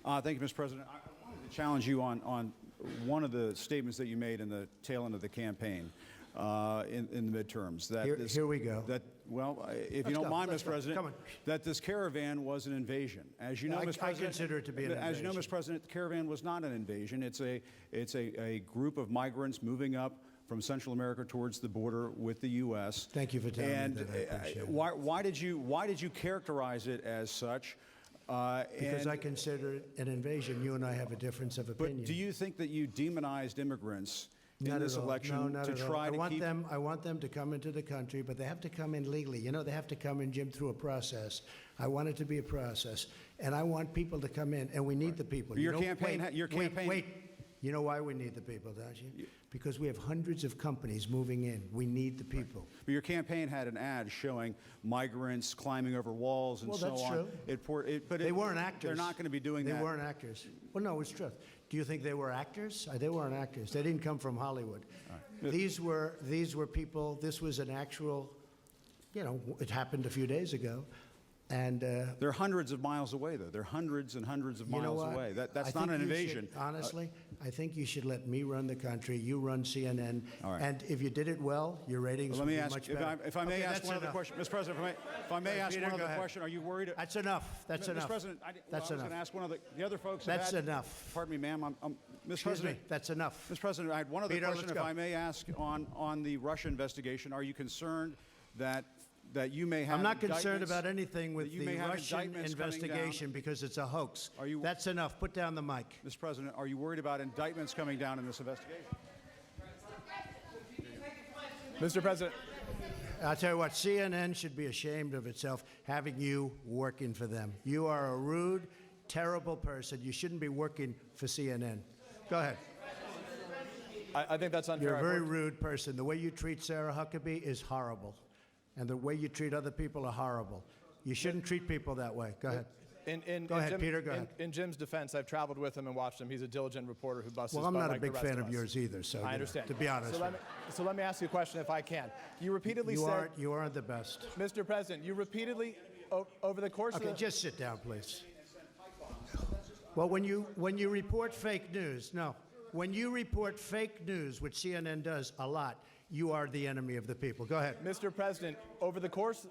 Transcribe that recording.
Thank you, Mr. President. I wanted to challenge you on one of the statements that you made in the tail end of the campaign in the midterms. Here we go. If you don't mind, Mr. President, that this caravan was an invasion. As you know, Mr. President, I consider it to be an invasion. As you know, Mr. President, the caravan was not an invasion. It's a group of migrants moving up from Central America towards the border with the U.S. Thank you for telling me that. I appreciate it. Why did you characterize it as such? Because I consider it an invasion. You and I have a difference of opinion. But do you think that you demonized immigrants in this election to try to keep? I want them to come into the country, but they have to come in legally. You know, they have to come in, Jim, through a process. I want it to be a process, and I want people to come in, and we need the people. Your campaign. Wait. You know why we need the people, don't you? Because we have hundreds of companies moving in. We need the people. But your campaign had an ad showing migrants climbing over walls and so on. Well, that's true. But they weren't actors. They're not going to be doing that. They weren't actors. Well, no, it's true. Do you think they were actors? They weren't actors. They didn't come from Hollywood. Right. These were people. This was an actual, it happened a few days ago. And they're hundreds of miles away, though. They're hundreds and hundreds of miles away. That's not an invasion. Honestly, I think you should let me run the country. You run CNN. All right. And if you did it well, your ratings would be much better. If I may ask one other question, Mr. President. If I may ask one other question, are you worried? That's enough. That's enough. Mr. President, I was going to ask one of the other folks. That's enough. Pardon me, ma'am. Mr. President, that's enough. Mr. President, I had one other question. If I may ask on the Russia investigation, are you concerned that you may have? I'm not concerned about anything with the Russian investigation because it's a hoax. That's enough. Put down the mic. Mr. President, are you worried about indictments coming down in this investigation? Mr. President. I'll tell you what, CNN should be ashamed of itself having you working for them. You are a rude, terrible person. You shouldn't be working for CNN. Go ahead. I think that's unfair. You're a very rude person. The way you treat Sarah Huckabee is horrible. And the way you treat other people are horrible. You shouldn't treat people that way. Go ahead. Go ahead, Peter. Go ahead. In Jim's defense, I've traveled with him and watched him. He's a diligent reporter who busts his butt. Well, I'm not like a big fan of yours either. So I understand. To be honest. So let me ask you a question, if I can. You repeatedly said you aren't the best, Mr. President. You repeatedly over the course of the. Just sit down, please. Well, when you report fake news, when you report fake news, which CNN does a lot, you are the enemy of the people. Go ahead. Mr. President, over the course